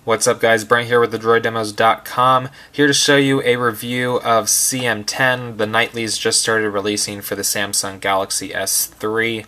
What's up guys, Brent here with thedroiddemos.com, here to show you a review of CM10. The nightlies just started releasing for the Samsung Galaxy S3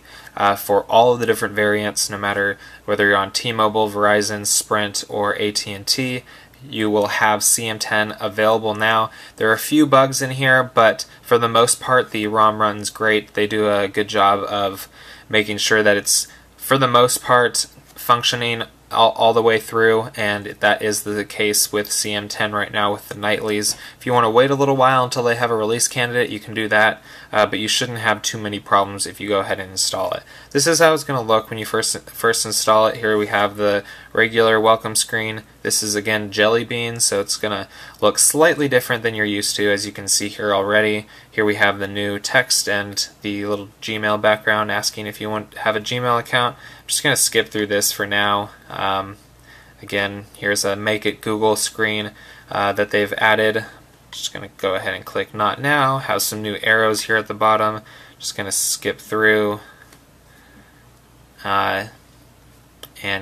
for all of the different variants, no matter whether you're on T-Mobile, Verizon, Sprint, or AT&T. You will have CM10 available now. There are a few bugs in here, but for the most part the ROM runs great. They do a good job of making sure that it's, for the most part, functioning all the way through, and that is the case with CM10 right now with the nightlies. If you want to wait a little while until they have a release candidate, you can do that, but you shouldn't have too many problems if you go ahead and install it. This is how it's going to look when you first install it. Here we have the regular welcome screen. This is again Jelly Bean, so it's going to look slightly different than you're used to, as you can see here already. Here we have the new text and the little Gmail background asking if you want to have a Gmail account. I'm just going to skip through this for now. Again, here's a Make It Google screen that they've added. Just going to go ahead and click Not Now. Has some new arrows here at the bottom. Just going to skip through and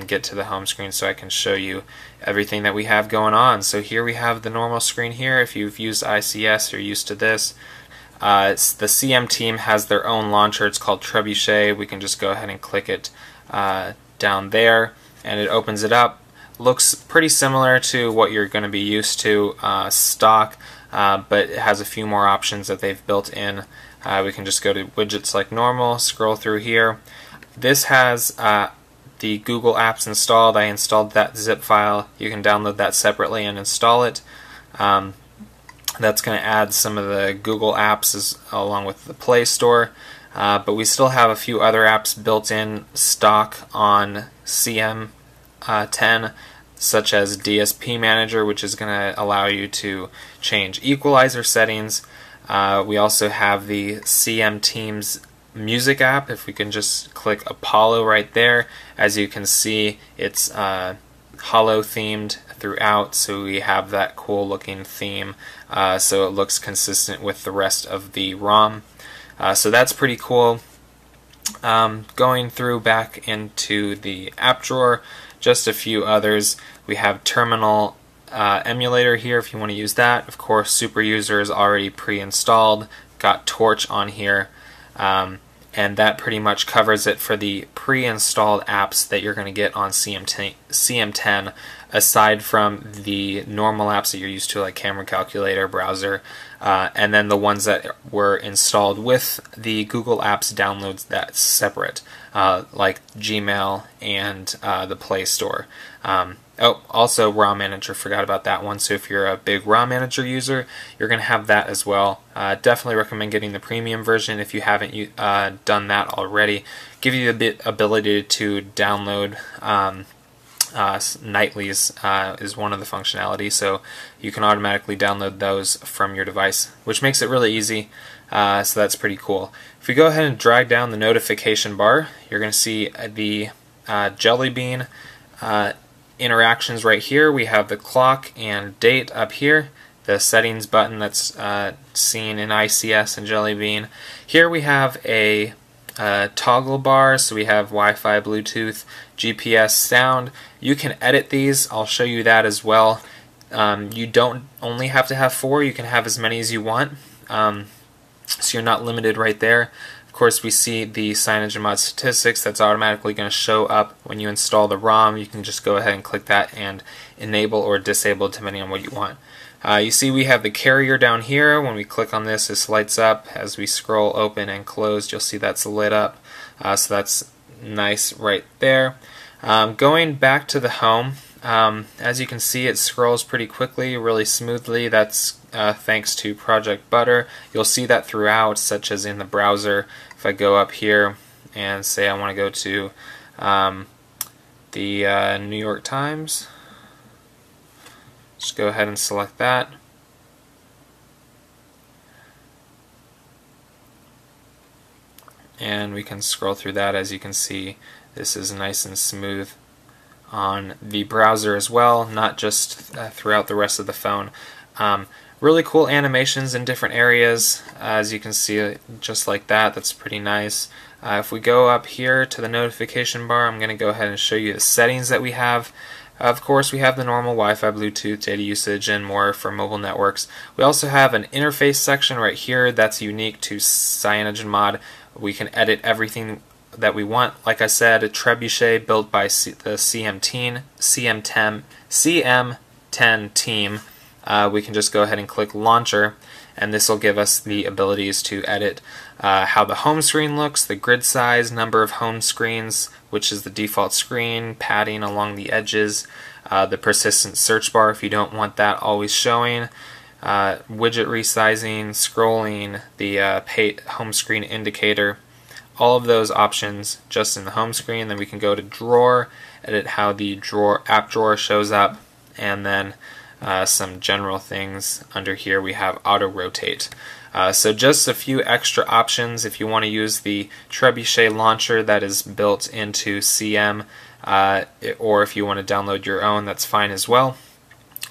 get to the home screen so I can show you everything that we have going on. So here we have the normal screen here. If you've used ICS, you're used to this. The CM team has their own launcher. It's called Trebuchet. We can just go ahead and click it down there, and it opens it up. Looks pretty similar to what you're going to be used to stock, but it has a few more options that they've built in. We can just go to widgets like normal, scroll through here. This has the Google apps installed. I installed that zip file. You can download that separately and install it. That's going to add some of the Google apps along with the Play Store. But we still have a few other apps built in stock on CM10, such as DSP Manager, which is going to allow you to change equalizer settings. We also have the CM Teams Music app. If we can just click Apollo right there, as you can see, it's hollow themed throughout, so we have that cool looking theme, so it looks consistent with the rest of the ROM. So that's pretty cool. Going through back into the app drawer, just a few others. We have Terminal Emulator here if you want to use that. Of course, Super User is already pre-installed. Got Torch on here. And that pretty much covers it for the pre-installed apps that you're going to get on CM10, aside from the normal apps that you're used to, like Camera Calculator, Browser, and then the ones that were installed with the Google Apps downloads that's separate, like Gmail and the Play Store. Oh, also ROM Manager, forgot about that one. So if you're a big ROM Manager user, you're going to have that as well. Definitely recommend getting the premium version if you haven't done that already. Give you the ability to download nightlies is one of the functionality, so you can automatically download those from your device, which makes it really easy. So that's pretty cool. If we go ahead and drag down the notification bar, you're going to see the Jelly Bean interactions right here. We have the clock and date up here, the settings button that's seen in ICS and Jelly Bean. Here we have a toggle bar, so we have Wi-Fi, Bluetooth, GPS, sound. You can edit these. I'll show you that as well. You don't only have to have 4, you can have as many as you want, so you're not limited right there. Of course, we see the CyanogenMod statistics. That's automatically going to show up when you install the ROM. You can just go ahead and click that and enable or disable depending on what you want. You see we have the carrier down here. When we click on this, this lights up. As we scroll open and closed, you'll see that's lit up. So that's nice right there. Going back to the home, as you can see, it scrolls pretty quickly, really smoothly. That's thanks to Project Butter. You'll see that throughout, such as in the browser. If I go up here and say I want to go to the New York Times, just go ahead and select that. And we can scroll through that. As you can see, this is nice and smooth on the browser as well, not just throughout the rest of the phone. Really cool animations in different areas, as you can see, just like that. That's pretty nice. If we go up here to the notification bar, I'm going to go ahead and show you the settings that we have. Of course, we have the normal Wi-Fi, Bluetooth, data usage, and more for mobile networks. We also have an interface section right here that's unique to CyanogenMod. We can edit everything that we want. Like I said, a trebuchet built by the CM10 team. We can just go ahead and click Launcher, and this will give us the abilities to edit how the home screen looks, the grid size, number of home screens, which is the default screen, padding along the edges, the persistent search bar if you don't want that always showing, widget resizing, scrolling, the home screen indicator, all of those options just in the home screen. Then we can go to drawer, edit how the app drawer shows up, and then some general things under here. We have auto rotate. So just a few extra options if you want to use the trebuchet launcher that is built into CM, or if you want to download your own, that's fine as well.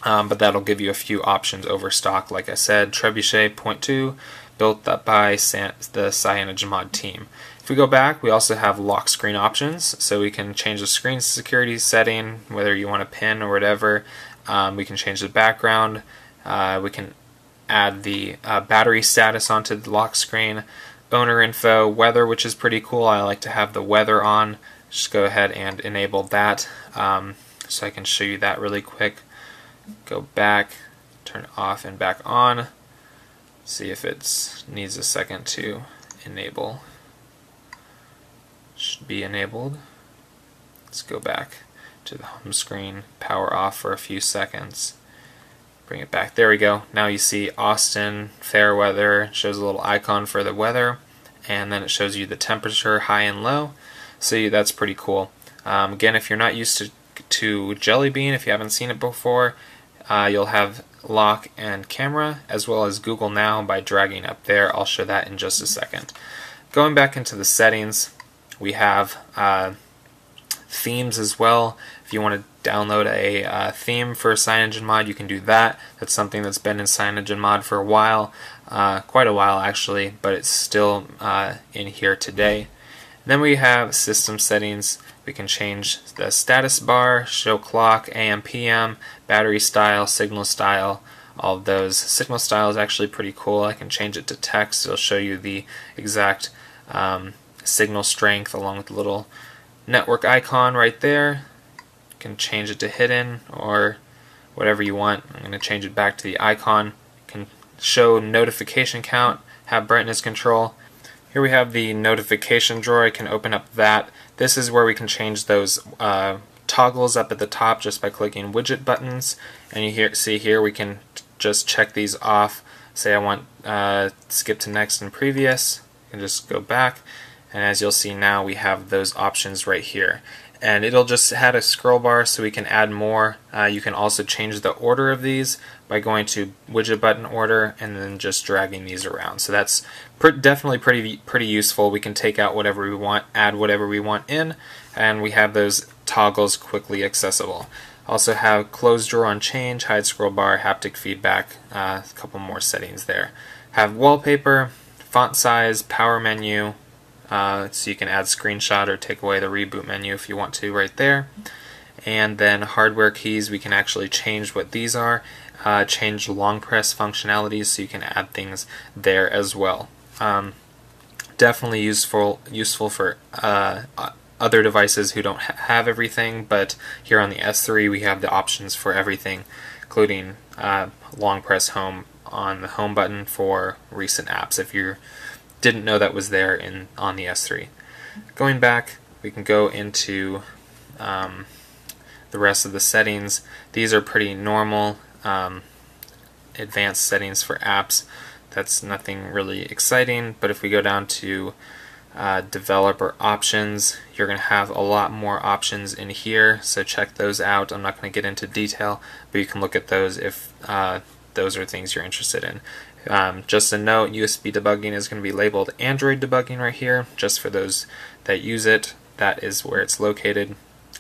But that'll give you a few options over stock. Like I said, trebuchet 0.2 built up by the CyanogenMod team. If we go back, we also have lock screen options, so we can change the screen security setting, whether you want a pin or whatever. We can change the background. We can add the battery status onto the lock screen, owner info, weather, which is pretty cool. I like to have the weather on. Just go ahead and enable that. So I can show you that really quick. Go back, turn it off and back on. See if it needs a second to enable. Should be enabled. Let's go back to the home screen, power off for a few seconds, bring it back. There we go. Now you see Austin, fair weather, shows a little icon for the weather, and then it shows you the temperature, high and low. So that's pretty cool. Again, if you're not used to Jelly Bean, if you haven't seen it before, you'll have lock and camera, as well as Google Now by dragging up there. I'll show that in just a second. Going back into the settings, we have themes as well. If you want to download a theme for CyanogenMod, you can do that. That's something that's been in CyanogenMod for a while, quite a while actually, but it's still in here today. And then we have system settings. We can change the status bar, show clock, AM, PM, battery style, signal style, all of those. Signal style is actually pretty cool. I can change it to text. It'll show you the exact signal strength along with the little network icon right there. You can change it to hidden or whatever you want. I'm going to change it back to the icon. You can show notification count, have brightness control. Here we have the notification drawer. I can open up that. This is where we can change those toggles up at the top just by clicking widget buttons. And you see here we can just check these off. Say I want skip to next and previous. You can just go back. And as you'll see now, we have those options right here. And it'll just add a scroll bar so we can add more. You can also change the order of these by going to widget button order and then just dragging these around. So that's definitely pretty useful. We can take out whatever we want, add whatever we want in, and we have those toggles quickly accessible. Also have close drawer on change, hide scroll bar, haptic feedback, a couple more settings there. Have wallpaper, font size, power menu, so you can add screenshot or take away the reboot menu if you want to right there. And then hardware keys, we can actually change what these are, change long press functionalities so you can add things there as well. Definitely useful for other devices who don't have everything, but here on the S3 we have the options for everything, including long press home on the home button for recent apps if you didn't know that was there on the S3. Going back, we can go into the rest of the settings. These are pretty normal advanced settings for apps. That's nothing really exciting, but if we go down to developer options, you're going to have a lot more options in here, so check those out. I'm not going to get into detail, but you can look at those if those are things you're interested in. Just a note, USB debugging is going to be labeled Android debugging right here, just for those that use it. That is where it's located.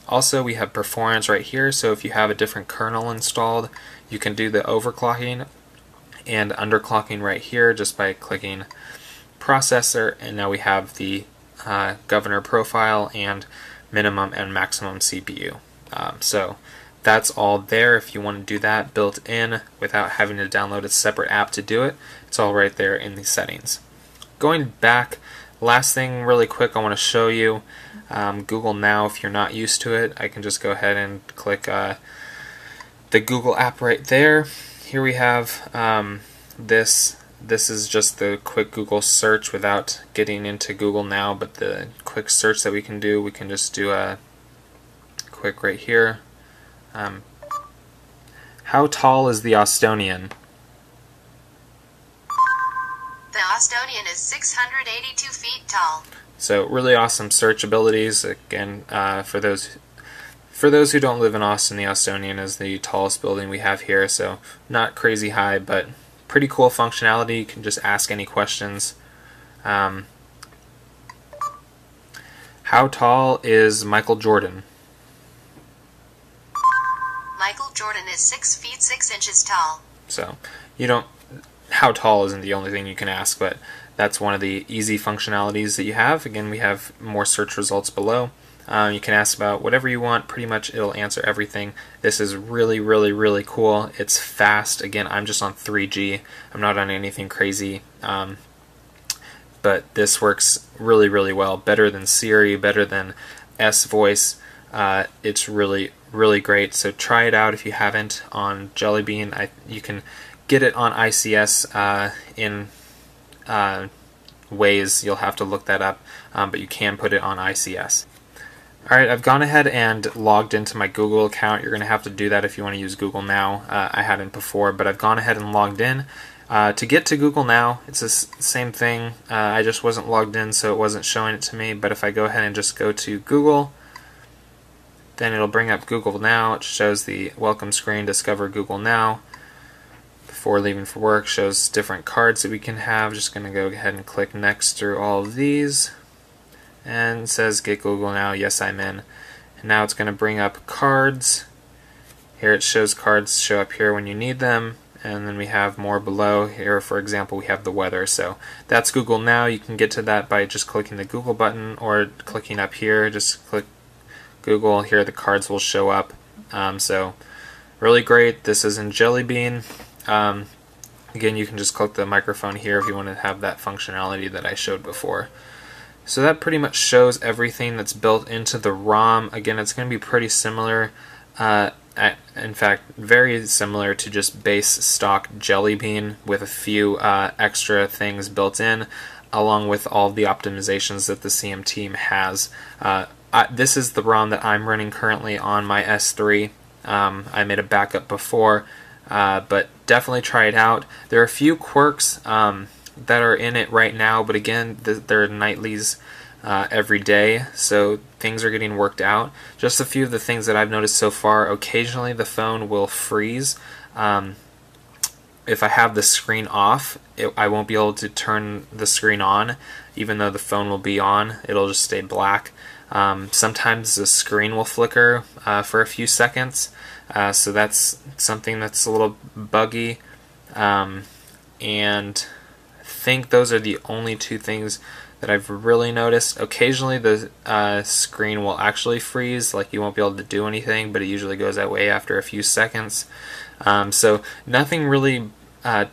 Also, we have performance right here, so if you have a different kernel installed, you can do the overclocking and underclocking right here just by clicking processor, and now we have the governor profile and minimum and maximum CPU. So that's all there if you want to do that built in without having to download a separate app to do it. It's all right there in the settings. Going back, last thing really quick I want to show you, Google Now. If you're not used to it, I can just go ahead and click the Google app right there. Here we have this is just the quick Google search without getting into Google Now, but the quick search that we can do, we can just do a quick right here. How tall is the Austonian? The Austonian is 682 feet tall. So really awesome search abilities. Again, for those who don't live in Austin, the Austonian is the tallest building we have here, so not crazy high, but pretty cool functionality. You can just ask any questions. How tall is Michael Jordan? Michael Jordan is 6 feet 6 inches tall. So you don't, how tall isn't the only thing you can ask, but that's one of the easy functionalities that you have. Again, we have more search results below. You can ask about whatever you want. Pretty much it'll answer everything. This is really, really, really cool. It's fast. Again, I'm just on 3G. I'm not on anything crazy. But this works really, really well. Better than Siri, better than S-Voice. It's really, really great. So try it out if you haven't on Jelly Bean. You can get it on ICS in ways. You'll have to look that up, but you can put it on ICS. Alright, I've gone ahead and logged into my Google account. You're going to have to do that if you want to use Google Now. I hadn't before, but I've gone ahead and logged in. To get to Google Now, it's the same thing. I just wasn't logged in, so it wasn't showing it to me. But if I go ahead and just go to Google, then it'll bring up Google Now. It shows the welcome screen, discover Google Now. Before leaving for work, shows different cards that we can have. Just going to go ahead and click next through all of these. And it says get Google Now, yes I'm in. And now it's going to bring up cards. Here it shows cards show up here when you need them, and then we have more below. Here for example we have the weather, so that's Google Now. You can get to that by just clicking the Google button or clicking up here. Just click Google, here the cards will show up. So really great. This is in Jelly Bean. Again, you can just click the microphone here if you want to have that functionality that I showed before. So that pretty much shows everything that's built into the ROM. Again, it's going to be pretty similar, in fact, very similar to just base stock Jelly Bean with a few extra things built in, along with all the optimizations that the CM team has. This is the ROM that I'm running currently on my S3. I made a backup before, but definitely try it out. There are a few quirks that are in it right now, but again, they're nightlies every day, so things are getting worked out. Just a few of the things that I've noticed so far: occasionally the phone will freeze. If I have the screen off, I won't be able to turn the screen on, even though the phone will be on. It'll just stay black. Sometimes the screen will flicker for a few seconds, so that's something that's a little buggy. And I think those are the only two things that I've really noticed. Occasionally the screen will actually freeze, like you won't be able to do anything, but it usually goes that way after a few seconds. So nothing really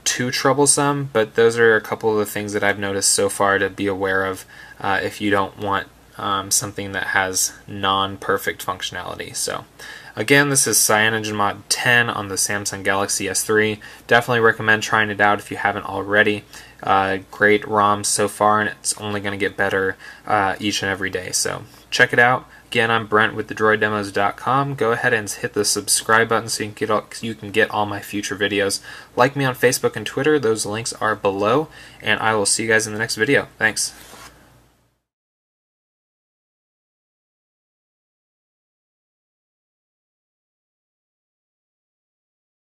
too troublesome, but those are a couple of the things that I've noticed so far to be aware of if you don't want something that has non-perfect functionality. So again, this is CyanogenMod 10 on the Samsung Galaxy S3. Definitely recommend trying it out if you haven't already. Great ROM so far, and it's only going to get better each and every day. So check it out. Again, I'm Brent with thedroiddemos.com. Go ahead and hit the subscribe button so you can get all my future videos. Like me on Facebook and Twitter. Those links are below, and I will see you guys in the next video. Thanks.